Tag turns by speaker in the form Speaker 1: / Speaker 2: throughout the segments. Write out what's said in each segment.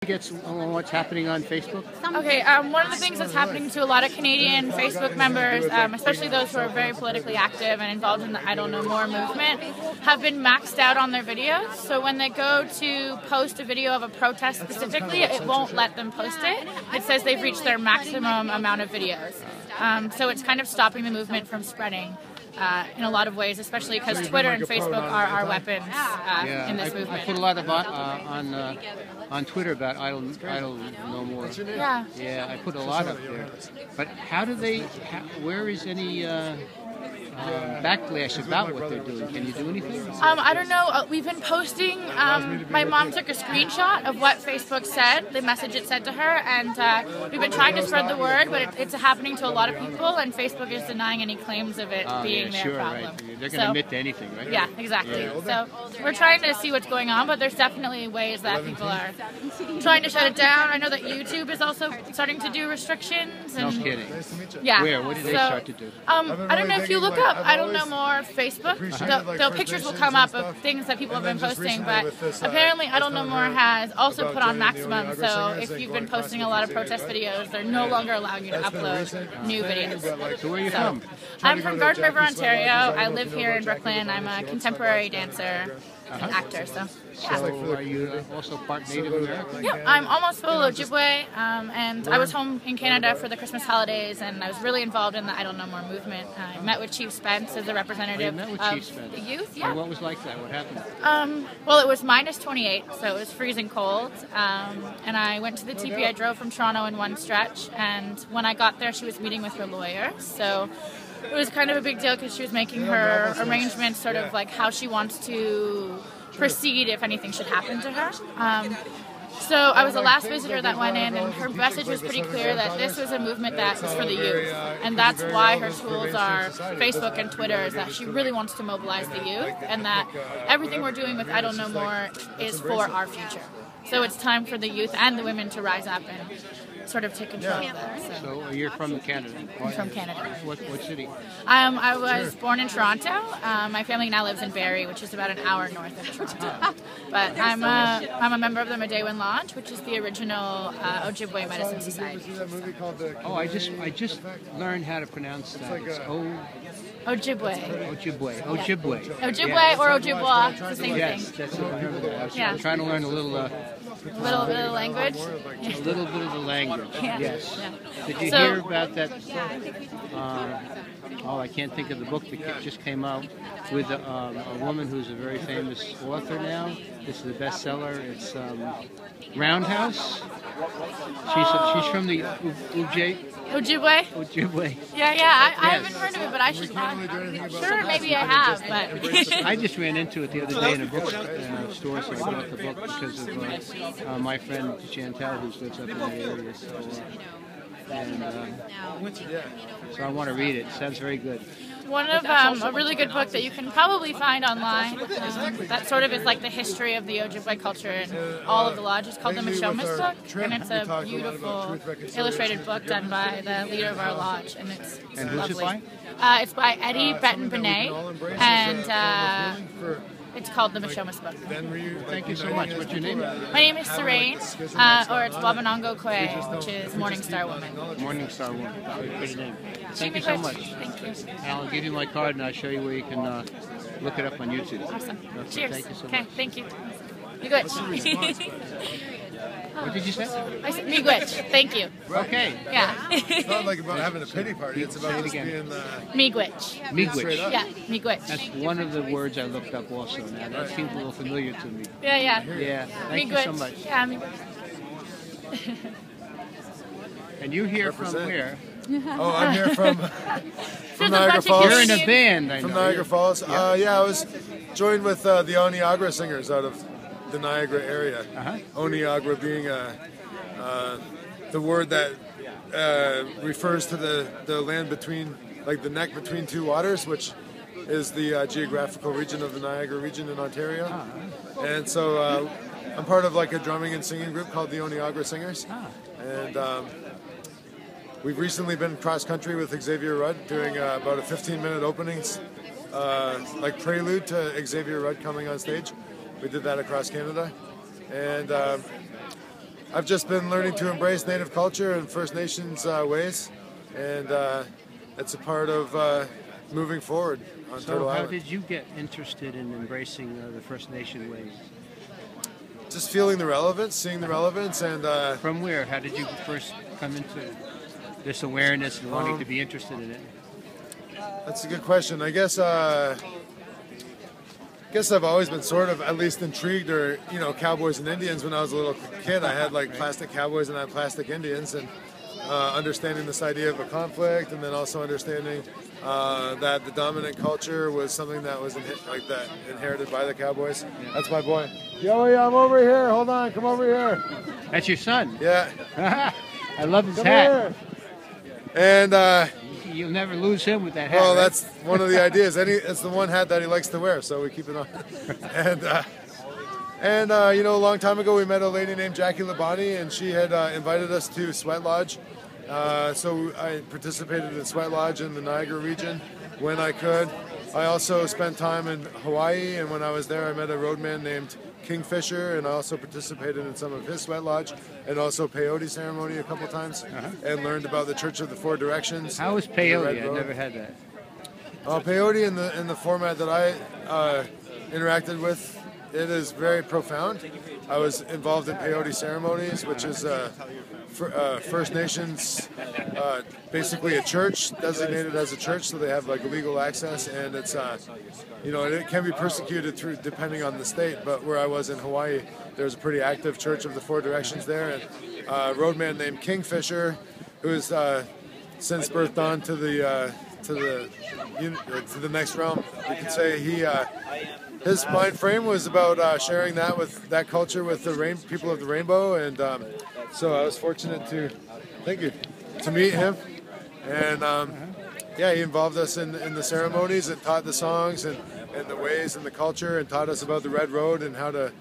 Speaker 1: Gets on what's happening on Facebook?
Speaker 2: Okay, one of the things that's happening to a lot of Canadian Facebook members, especially those who are very politically active and involved in the I Don't Know More movement, have been maxed out on their videos. So when they go to post a video of a protest specifically, it won't let them post it. It says they've reached their maximum amount of videos. So it's kind of stopping the movement from spreading. In a lot of ways, especially because Twitter and Facebook are our weapons in this movement.
Speaker 1: I put a lot of on Twitter about I don't know more.
Speaker 2: Yeah,
Speaker 1: I put a lot up there. But how do they? Where is any backlash about what they're doing? Can you do anything?
Speaker 2: I don't know. We've been posting. My mom took a screenshot of what Facebook said, the message it said to her, and we've been trying to spread the word, but it's happening to a lot of people, and Facebook is denying any claims of it being their problem.
Speaker 1: Right. They're going to admit to anything, right?
Speaker 2: Yeah, exactly. So we're trying to see what's going on, but there's definitely ways that people are trying to shut it down. I know that YouTube is also starting to do restrictions. And,
Speaker 1: no kidding.
Speaker 2: Yeah.
Speaker 1: Where? What did they start to do?
Speaker 2: I don't know if you look up I Don't Know More Facebook. The pictures will come up of things that people have been posting, but apparently I Don't Know More has also put on maximum. So if you've been posting a lot of protest videos, they're no longer allowing you to upload new videos.
Speaker 1: So where are you from?
Speaker 2: I'm from Garden River, Ontario. I live here in Brooklyn. I'm a contemporary dancer and actor. So
Speaker 1: are you also part Native American?
Speaker 2: Yeah, I'm almost full Ojibwe, and I was home in Canada for the Christmas holidays, and I was really involved in the I Don't Know More movement. I met with Chief Spence as a representative of the youth. Yeah.
Speaker 1: And what was like that? What happened?
Speaker 2: Well, it was minus 28, so it was freezing cold, and I went to the TP. I drove from Toronto in one stretch, and when I got there, she was meeting with her lawyer, so it was kind of a big deal because she was making her arrangements, sort of like how she wants to proceed if anything should happen to her. So I was the last visitor that went in, and her message was pretty clear that this was a movement that was for the youth, and that's why her tools are Facebook and Twitter, is that she really wants to mobilize the youth, and that everything we're doing with I Don't Know More is for our future. So it's time for the youth and the women to rise up and sort of take control of that.
Speaker 1: So you're from Canada?
Speaker 2: I'm from Canada.
Speaker 1: What city?
Speaker 2: I was born in Toronto. My family now lives in Barrie, which is about an hour north of Toronto. But I'm a member of the Medewan Lodge, which is the original Ojibwe Medicine Society.
Speaker 1: Oh, I just learned how to pronounce that. It's
Speaker 2: Ojibwe.
Speaker 1: Ojibwe
Speaker 2: or Ojibwa, it's the same thing.
Speaker 1: Yes, that's what I remember that. I was trying to learn a little
Speaker 2: bit of language.
Speaker 1: A little bit of the language.
Speaker 2: Yeah.
Speaker 1: Yes.
Speaker 2: Yeah.
Speaker 1: Did you hear about that? I can't think of the book that just came out with a woman who's a very famous author now. This is a bestseller. It's Roundhouse. She's from the Ojibwe.
Speaker 2: Yeah. I haven't heard of it, but I should. I'm sure maybe I have, but
Speaker 1: I just ran into it the other day in a bookstore, so I bought the book because of my friend Chantel, who lives up in the area. So I want to read it. It sounds very good.
Speaker 2: One of a really good book that you can probably find online that sort of is like the history of the Ojibwe culture and all of the lodges, called the Mishomis book, and it's a beautiful illustrated book done by the leader of our lodge, and it's
Speaker 1: who's it by?
Speaker 2: It's by Eddie Betten-Benet, and it's called the Mishomis book.
Speaker 1: Thank you so much. What's your name?
Speaker 2: My name is Serene, or it's Wabanongo Kwe, which is Morning Star Woman.
Speaker 1: Morning Star Woman. Good name. Thank you so much.
Speaker 2: Thank you.
Speaker 1: I'll give you my card and I'll show you where you can look it up on YouTube.
Speaker 2: Awesome.
Speaker 1: Okay,
Speaker 2: Cheers.
Speaker 1: Thank you so much.
Speaker 2: Okay, thank you. Miigwech.
Speaker 1: What did you say?
Speaker 2: I said miigwech. Thank you.
Speaker 1: Okay.
Speaker 2: Yeah.
Speaker 3: It's not like about having a pity party. It's about just being
Speaker 2: miigwech.
Speaker 1: Miigwech.
Speaker 2: Yeah, miigwech.
Speaker 1: That's one of the words I looked up also. Now that seems a little familiar to me.
Speaker 2: Yeah.
Speaker 1: Yeah. Thank you so much.
Speaker 2: Yeah, miigwech.
Speaker 1: And you're here from where?
Speaker 3: Oh, I'm here from Niagara Falls.
Speaker 1: You're in a band, I know.
Speaker 3: From Niagara Falls. I was joined with the Oniagara singers out of the Niagara area. Oniagara being the word that refers to the land between, like the neck between two waters, which is the geographical region of the Niagara region in Ontario. And so I'm part of like a drumming and singing group called the Oniagara Singers. And we've recently been cross-country with Xavier Rudd, doing about a 15-minute openings, like prelude to Xavier Rudd coming on stage. We did that across Canada. And I've just been learning to embrace Native culture and First Nations ways, and it's a part of moving forward on Turtle
Speaker 1: So how
Speaker 3: Island.
Speaker 1: did you get interested in embracing the First Nation ways?
Speaker 3: Just feeling the relevance, seeing the relevance, and
Speaker 1: From where? How did you first come into this awareness and wanting to be interested in it?
Speaker 3: that's a good question. I guess I've always been sort of at least intrigued, or cowboys and Indians. When I was a little kid, I had like plastic cowboys and I had plastic Indians, and understanding this idea of a conflict, and then also understanding that the dominant culture was something that was inherited by the cowboys. Yeah. That's my boy. Joey, I'm over here. Hold on, come over here.
Speaker 1: That's your son?
Speaker 3: Yeah.
Speaker 1: I love his
Speaker 3: Come
Speaker 1: hat.
Speaker 3: here. And
Speaker 1: You'll never lose him with that hat.
Speaker 3: well,
Speaker 1: right?
Speaker 3: that's one of the ideas. It's the one hat that he likes to wear, so we keep it on. And a long time ago, we met a lady named Jackie Labonte, and she had invited us to Sweat Lodge. So I participated in Sweat Lodge in the Niagara region when I could. I also spent time in Hawaii, and when I was there, I met a roadman named Kingfisher, and I also participated in some of his Sweat Lodge, and also peyote ceremony a couple times, and learned about the Church of the Four Directions.
Speaker 1: How was
Speaker 3: the
Speaker 1: peyote?
Speaker 3: Red
Speaker 1: I
Speaker 3: Road.
Speaker 1: never had that.
Speaker 3: Peyote in the format that I interacted with, it is very profound. I was involved in peyote ceremonies, which is First Nations, basically a church designated as a church, so they have like legal access, and it's it can be persecuted through depending on the state. But where I was in Hawaii, there's a pretty active Church of the Four Directions there, and a roadman named Kingfisher, who is since birthed on to the next realm. You could say his mind frame was about sharing that culture with the people of the rainbow, and so I was fortunate to meet him, and he involved us in the ceremonies and taught the songs and the ways and the culture, and taught us about the Red Road and how to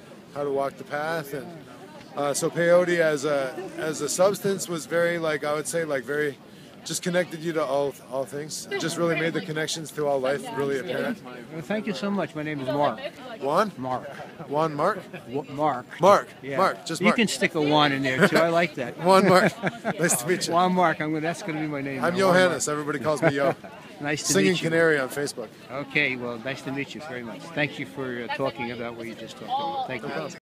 Speaker 3: walk the path. And so peyote as a substance was very very just connected you to all things. It just really made the connections to all life really apparent.
Speaker 1: Well, thank you so much. My name is Mark.
Speaker 3: Juan?
Speaker 1: Mark.
Speaker 3: Juan Mark?
Speaker 1: Mark.
Speaker 3: Mark.
Speaker 1: Yeah.
Speaker 3: Mark. Just
Speaker 1: You
Speaker 3: Mark.
Speaker 1: can stick a Juan in there too. I like that.
Speaker 3: Juan Mark. Nice to meet you.
Speaker 1: Juan Mark. That's going to be my name.
Speaker 3: I'm
Speaker 1: now, Juan
Speaker 3: Johannes. Everybody calls me Yo.
Speaker 1: Mark. Nice to
Speaker 3: Singing
Speaker 1: meet you.
Speaker 3: Canary on Facebook.
Speaker 1: Okay. Well, nice to meet you very much. Thank you for talking about what you just talked about. Thank you.